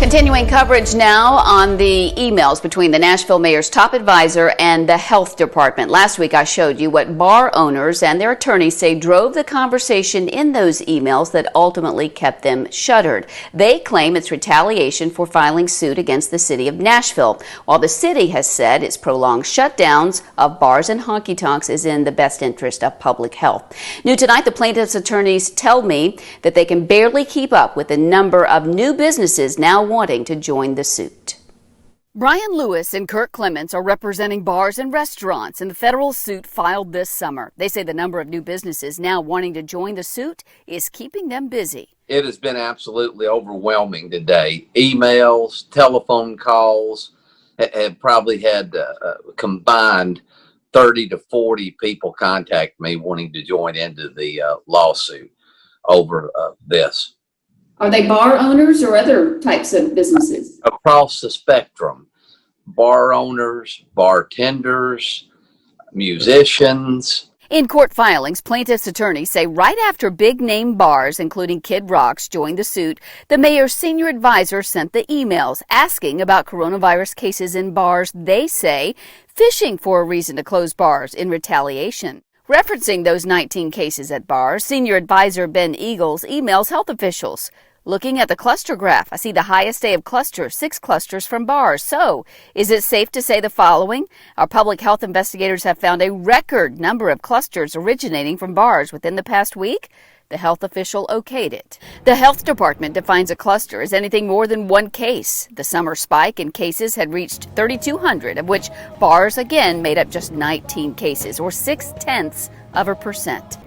Continuing coverage now on the emails between the Nashville mayor's top advisor and the health department. Last week I showed you what bar owners and their attorneys say drove the conversation in those emails that ultimately kept them shuttered. They claim it's retaliation for filing suit against the city of Nashville, while the city has said its prolonged shutdowns of bars and honky-tonks is in the best interest of public health. New tonight, the plaintiff's attorneys tell me that they can barely keep up with the number of new businesses now wanting to join the suit. Bryan Lewis and Kirk Clements are representing bars and restaurants in the federal suit filed this summer. They say the number of new businesses now wanting to join the suit is keeping them busy. It has been absolutely overwhelming today. Emails, telephone calls have probably had combined 30 to 40 people contact me wanting to join into the lawsuit over this. Are they bar owners or other types of businesses? Across the spectrum, bar owners, bartenders, musicians. In court filings, plaintiffs' attorneys say right after big-name bars, including Kid Rock's, joined the suit, the mayor's senior advisor sent the emails asking about coronavirus cases in bars, they say, fishing for a reason to close bars in retaliation. Referencing those 19 cases at bars, senior advisor Ben Eagles emails health officials. Looking at the cluster graph, I see the highest day of clusters, 6 clusters from bars. So, is it safe to say the following? Our public health investigators have found a record number of clusters originating from bars within the past week. The health official okayed it. The health department defines a cluster as anything more than one case. The summer spike in cases had reached 3,200, of which bars again made up just 19 cases, or 0.6%.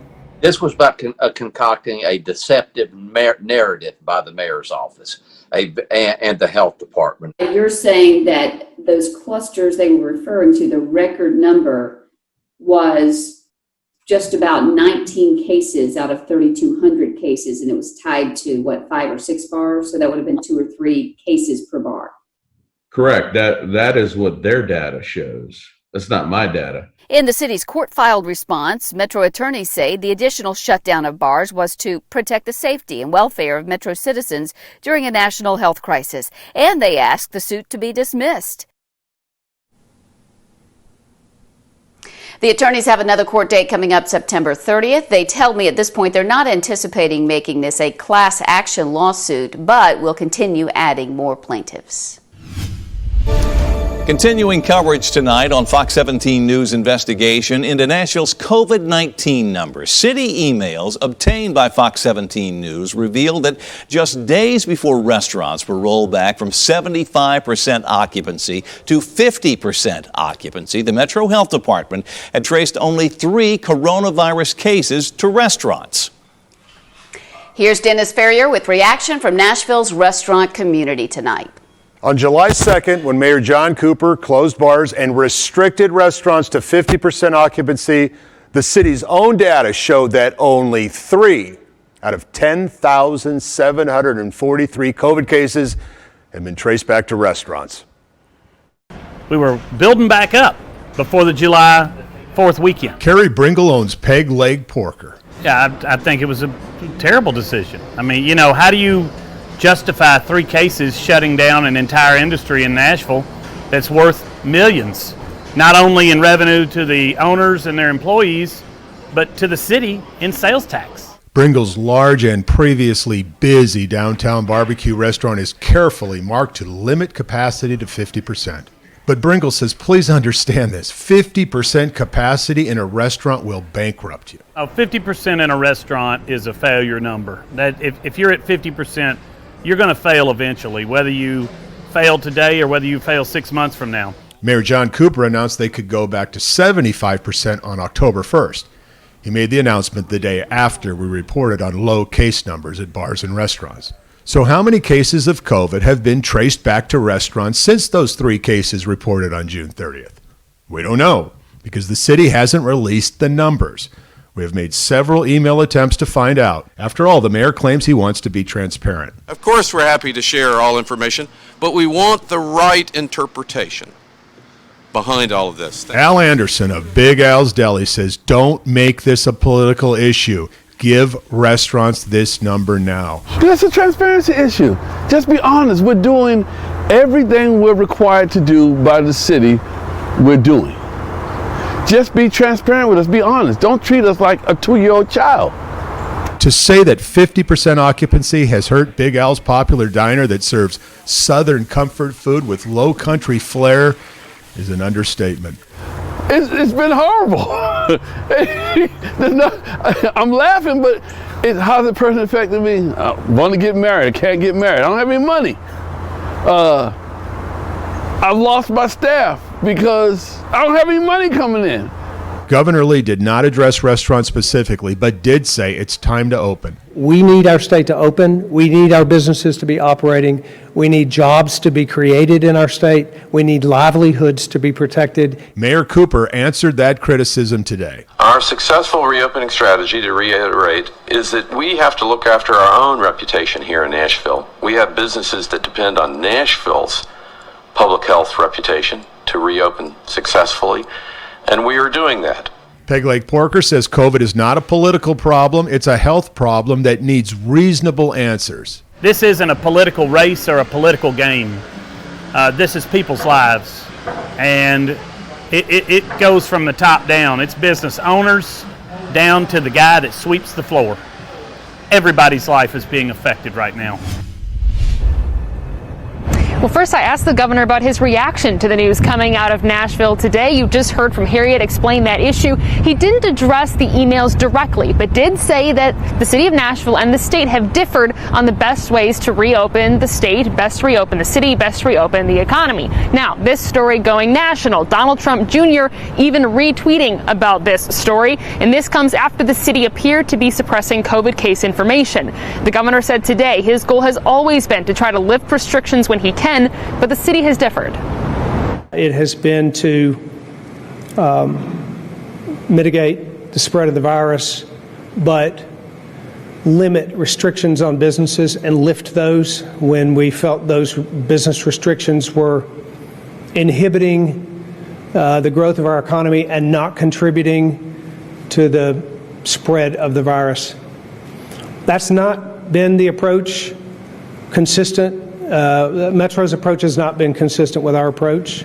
This was about concocting a deceptive narrative by the mayor's office and the health department. You're saying that those clusters they were referring to, the record number was just about 19 cases out of 3,200 cases, and it was tied to, 5 or 6 bars? So that would have been 2 or 3 cases per bar. Correct. That is what their data shows. That's not my data. In the city's court-filed response, Metro attorneys say the additional shutdown of bars was to protect the safety and welfare of Metro citizens during a national health crisis, and they asked the suit to be dismissed. The attorneys have another court date coming up September 30th. They tell me at this point they're not anticipating making this a class action lawsuit, but will continue adding more plaintiffs. Continuing coverage tonight on Fox 17 News investigation into Nashville's COVID-19 numbers. City emails obtained by Fox 17 News revealed that just days before restaurants were rolled back from 75% occupancy to 50% occupancy, the Metro Health Department had traced only 3 coronavirus cases to restaurants. Here's Dennis Ferrier with reaction from Nashville's restaurant community tonight. On July 2nd, when Mayor John Cooper closed bars and restricted restaurants to 50% occupancy, the city's own data showed that only 3 out of 10,743 COVID cases have been traced back to restaurants. We were building back up before the July 4th weekend. Kerry Bringle owns Peg Leg Porker. Yeah, I think it was a terrible decision. I mean, how do you justify 3 cases shutting down an entire industry in Nashville that's worth millions, not only in revenue to the owners and their employees, but to the city in sales tax? Bringle's large and previously busy downtown barbecue restaurant is carefully marked to limit capacity to 50%. But Bringle says, please understand this, 50% capacity in a restaurant will bankrupt you. 50% in a restaurant is a failure number. That if you're at 50%, you're going to fail eventually, whether you fail today or whether you fail 6 months from now. Mayor John Cooper announced they could go back to 75% on October 1st. He made the announcement the day after we reported on low case numbers at bars and restaurants. So how many cases of COVID have been traced back to restaurants since those 3 cases reported on June 30th? We don't know, because the city hasn't released the numbers. We have made several email attempts to find out. After all, the mayor claims he wants to be transparent. Of course, we're happy to share all information, but we want the right interpretation behind all of this. Al Anderson of Big Al's Deli says, don't make this a political issue. Give restaurants this number now. It's a transparency issue. Just be honest. We're doing everything we're required to do by the city, we're doing. Just be transparent with us. Be honest. Don't treat us like a 2-year-old child. To say that 50% occupancy has hurt Big Al's popular diner that serves Southern comfort food with low country flair is an understatement. It's been horrible. I'm laughing, but how's the person affecting me? I want to get married. I can't get married. I don't have any money. I've lost my staff because I don't have any money coming in. Governor Lee did not address restaurants specifically, but did say it's time to open. We need our state to open. We need our businesses to be operating. We need jobs to be created in our state. We need livelihoods to be protected. Mayor Cooper answered that criticism today. Our successful reopening strategy, to reiterate, is that we have to look after our own reputation here in Nashville. We have businesses that depend on Nashville's public health reputation to reopen successfully, and we are doing that. Peg Leg Porker says COVID is not a political problem, it's a health problem that needs reasonable answers. This isn't a political race or a political game. This is people's lives, and it goes from the top down. It's business owners down to the guy that sweeps the floor. Everybody's life is being affected right now. Well, first I asked the governor about his reaction to the news coming out of Nashville today. You just heard from Harriet explain that issue. He didn't address the emails directly, but did say that the city of Nashville and the state have differed on the best ways to reopen the state, best reopen the city, best reopen the economy. Now, this story going national. Donald Trump Jr. even retweeting about this story, and this comes after the city appeared to be suppressing COVID case information. The governor said today his goal has always been to try to lift restrictions when he can, but the city has differed. It has been to mitigate the spread of the virus, but limit restrictions on businesses and lift those when we felt those business restrictions were inhibiting the growth of our economy and not contributing to the spread of the virus. That's not been the approach consistent. Metro's approach has not been consistent with our approach.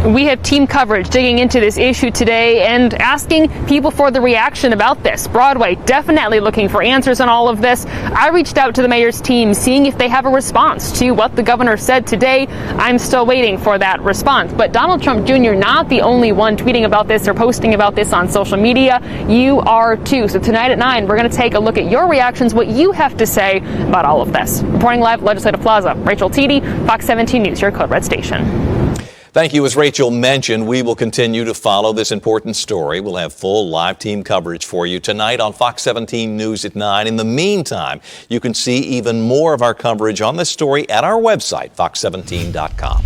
We have team coverage digging into this issue today and asking people for the reaction about this. Broadway definitely looking for answers on all of this. I reached out to the mayor's team, seeing if they have a response to what the governor said today. I'm still waiting for that response. But Donald Trump Jr. not the only one tweeting about this or posting about this on social media. You are too. So tonight at 9, we're going to take a look at your reactions, what you have to say about all of this. Reporting live at Legislative Plaza, Rachel Teedy, Fox 17 News, your Code Red station. Thank you. As Rachel mentioned, we will continue to follow this important story. We'll have full live team coverage for you tonight on Fox 17 News at 9. In the meantime, you can see even more of our coverage on this story at our website, fox17.com.